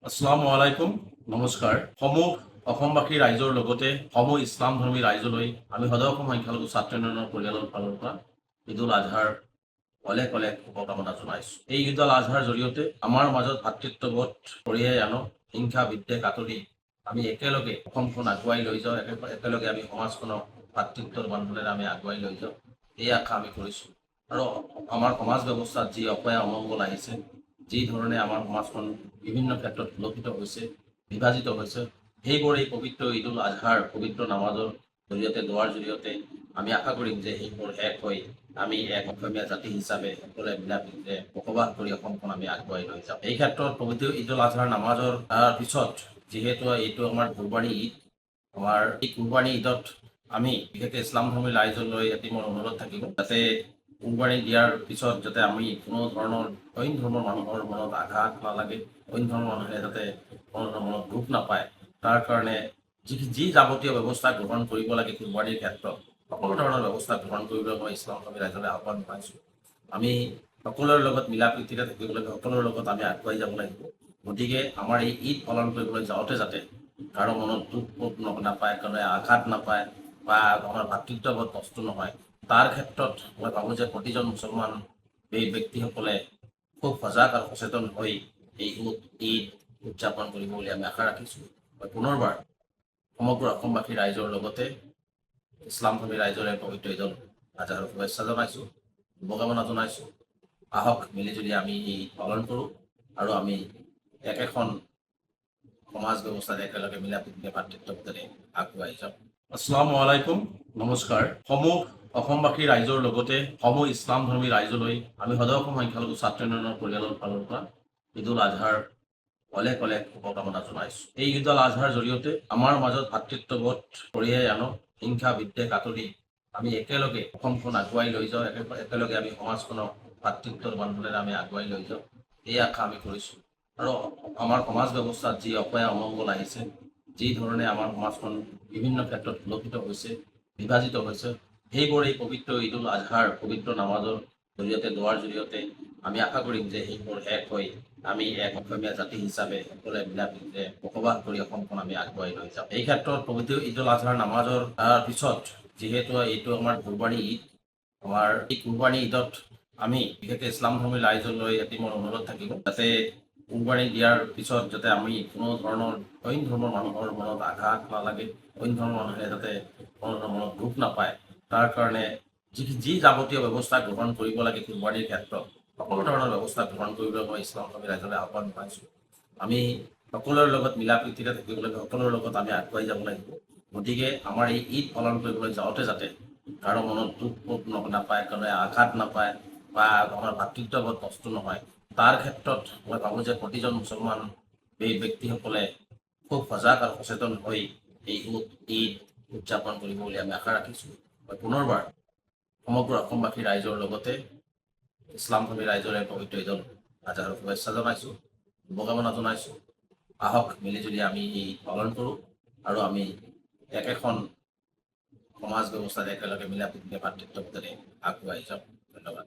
আসসালামু আলাইকুম, নমস্কাৰ। সমূহ অসমবাসী ৰাইজৰ লগতে সমূহ ইছলাম ধৰ্মী ৰাইজলৈ আমি সদৌ অসম সংখ্যালঘু ছাত্ৰ উন্নয়নৰ পৰিয়ালৰ ফালৰ পৰা ঈদ উল আজহাৰ অলেখ অলেখ শুভকামনা জনাইছোঁ। এই ঈদ উল আজহাৰ জৰিয়তে আমাৰ মাজত ভাতৃত্ববোধ কঢ়িয়াই আনক, হিংসা বিদ্বেষ আঁতৰি আমি একেলগে অসমখন আগুৱাই লৈ যাওঁ, একেলগে আমি সমাজখনক ভাতৃত্বৰ বান্ধোনেৰে আমি আগুৱাই লৈ যাওঁ, এই আশা আমি কৰিছোঁ। আৰু আমাৰ সমাজ ব্যৱস্থাত যি অপয়া অমংগল আহিছে, যি ধৰণে আমাৰ সমাজখন বিভিন্ন ক্ষেত্ৰত বিলপিত হৈছে, বিভাজিত হৈছে, সেইবোৰ এই পবিত্ৰ ঈদ উল আজহাৰ পবিত্ৰ নামাজৰ জৰিয়তে দোৱাৰ জৰিয়তে আমি আশা কৰিম যে সেইবোৰ শেষ হৈ আমি এক অসমীয়া জাতি হিচাপে সকলোৱে মিলাপ্ৰীতিৰে বসবাস কৰি অসমখন আমি আগুৱাই লৈ যাম। এই ক্ষেত্ৰত পবিত্ৰ ঈদ উল আজহাৰ নামাজৰ পিছত যিহেতু এইটো আমাৰ কুৰবানী ঈদ, আমাৰ এই কুৰবানী ঈদত আমি বিশেষকৈ ইছলাম ধৰ্মী ৰাইজলৈ এটি মোৰ অনুৰোধ থাকিব, যাতে কুৰবানী দিয়াৰ পিছত যাতে আমি কোনো ধৰণৰ অইন ধৰ্মৰ মানুহৰ মনত আঘাত নালাগে, অইন ধৰ্মৰ মানুহে যাতে কোনো ধৰণৰ মনত দুখ নাপায়, তাৰ কাৰণে যি যাৱতীয় ব্যৱস্থা গ্ৰহণ কৰিব লাগে কুৰবানীৰ ক্ষেত্ৰত সকলো ধৰণৰ ব্যৱস্থা গ্ৰহণ কৰিবলৈ মই ইছলাম ধৰ্মী ৰাইজলৈ আহ্বান জনাইছোঁ। আমি সকলোৰে লগত মিলা প্ৰীতিৰে থাকিব লাগিব, সকলোৰে লগত আমি আগুৱাই যাব লাগিব। গতিকে আমাৰ এই ঈদ পালন কৰিবলৈ যাওঁতে যাতে কাৰো মনত দুখ নাপায়, কাৰো আঘাত নাপায় বা আমাৰ ভাতৃত্ববোধ নষ্ট নহয়, তাৰ ক্ষেত্ৰত মই ভাবোঁ যে প্ৰতিজন মুছলমান এই ব্যক্তিসকলে খুব সজাগ আৰু সচেতন হৈ এই ঈদ উদযাপন কৰিব বুলি আমি আশা ৰাখিছোঁ। মই পুনৰবাৰ সমগ্ৰ অসমবাসী ৰাইজৰ লগতে ইছলাম ধৰ্মী ৰাইজৰে পবিত্ৰ ঈদ উল আজহাৰ শুভেচ্ছা জনাইছোঁ, শুভকামনা জনাইছোঁ। আহক মিলিজুলি আমি এই পালন কৰোঁ আৰু আমি একেখন সমাজ ব্যৱস্থাত একেলগে মিলা প্ৰীতিৰে ভাতৃত্ববোধেৰে আগুৱাই যাওঁ। আসসালামু আলাইকুম, নমস্কাৰ। সমূহ অসমবাসী ৰাইজৰ লগতে সমূহ ইছলাম ধৰ্মী ৰাইজলৈ আমি সদৌ অসম সংখ্যালঘু ছাত্ৰ উন্নয়নৰ পৰিয়ালৰ ফালৰ পৰা ঈদ উল আজহাৰ অলেখ অলেখ শুভকামনা জনাইছোঁ। এই ঈদ উল আজহাৰ জৰিয়তে আমাৰ মাজত ভাতৃত্ববোধ কঢ়িয়াই আনক, হিংসা বিদ্বেষ আঁতৰি আমি একেলগে অসমখন আগুৱাই লৈ যাওঁ, একেলগে আমি সমাজখনক ভাতৃত্বৰ বান্ধোনেৰে আমি আগুৱাই লৈ যাওঁ, এই আশা আমি কৰিছোঁ। আৰু আমাৰ সমাজ ব্যৱস্থাত যি অপয়া অমংগল আহিছে, যি ধৰণে আমাৰ সমাজখন বিভিন্ন ক্ষেত্ৰত বিলপিত হৈছে, বিভাজিত হৈছে, সেইবোৰ এই পবিত্ৰ ঈদ উল আজহাৰ পবিত্ৰ নামাজৰ জৰিয়তে দোৱাৰ জৰিয়তে আমি আশা কৰিম যে সেইবোৰ শেষ হৈ আমি এক অসমীয়া জাতি হিচাপে সকলোৱে মিলাপ্ৰীতিৰে বসবাস কৰি অসমখন আমি আগুৱাই লৈ যাম। এই ক্ষেত্ৰত পবিত্ৰ ঈদ উল আজহাৰ নামাজৰ পিছত যিহেতু এইটো আমাৰ কুৰবানী ঈদ, আমাৰ এই কুৰবানী ঈদত আমি বিশেষকৈ ইছলাম ধৰ্মী ৰাইজলৈ এটি মোৰ অনুৰোধ থাকিব, যাতে কুৰবানী দিয়াৰ পিছত যাতে আমি কোনো ধৰণৰ অইন ধৰ্মৰ মানুহৰ মনত আঘাত নালাগে, অইন ধৰ্মৰ মানুহে যাতে কোনো ধৰণৰ মনত দুখ নাপায়, তাৰ কাৰণে যি যাৱতীয় ব্যৱস্থা গ্ৰহণ কৰিব লাগে কুৰবানীৰ ক্ষেত্ৰত সকলো ধৰণৰ ব্যৱস্থা গ্ৰহণ কৰিবলৈ মই ইছলাম ধৰ্মী ৰাইজলৈ আহ্বান জনাইছোঁ। আমি সকলোৰে লগত মিলা প্ৰীতিৰে থাকিব লাগিব, সকলোৰে লগত আমি আগুৱাই যাব লাগিব। গতিকে আমাৰ এই ঈদ পালন কৰিবলৈ যাওঁতে যাতে কাৰো মনত দুখ নাপায়, কাৰো আঘাত নাপায় বা আমাৰ ভাতৃত্ববোধ নষ্ট নহয়, তাৰ ক্ষেত্ৰত মই ভাবোঁ যে প্ৰতিজন মুছলমান এই ব্যক্তিসকলে খুব সজাগ আৰু সচেতন হৈ এই ঈদ উদযাপন কৰিব বুলি আমি আশা ৰাখিছোঁ। মই পুনৰবাৰ সমগ্ৰ অসমবাসী ৰাইজৰ লগতে ইছলাম ধৰ্মী ৰাইজৰে পবিত্ৰ ঈদ উল আজহাৰ শুভেচ্ছা জনাইছোঁ, শুভকামনা জনাইছোঁ। আহক মিলিজুলি আমি এই পালন কৰোঁ আৰু আমি একেখন সমাজ ব্যৱস্থাত একেলগে মিলা প্ৰীতিৰে ভাতৃত্ববোধেৰে আগুৱাই যাওঁ। ধন্যবাদ।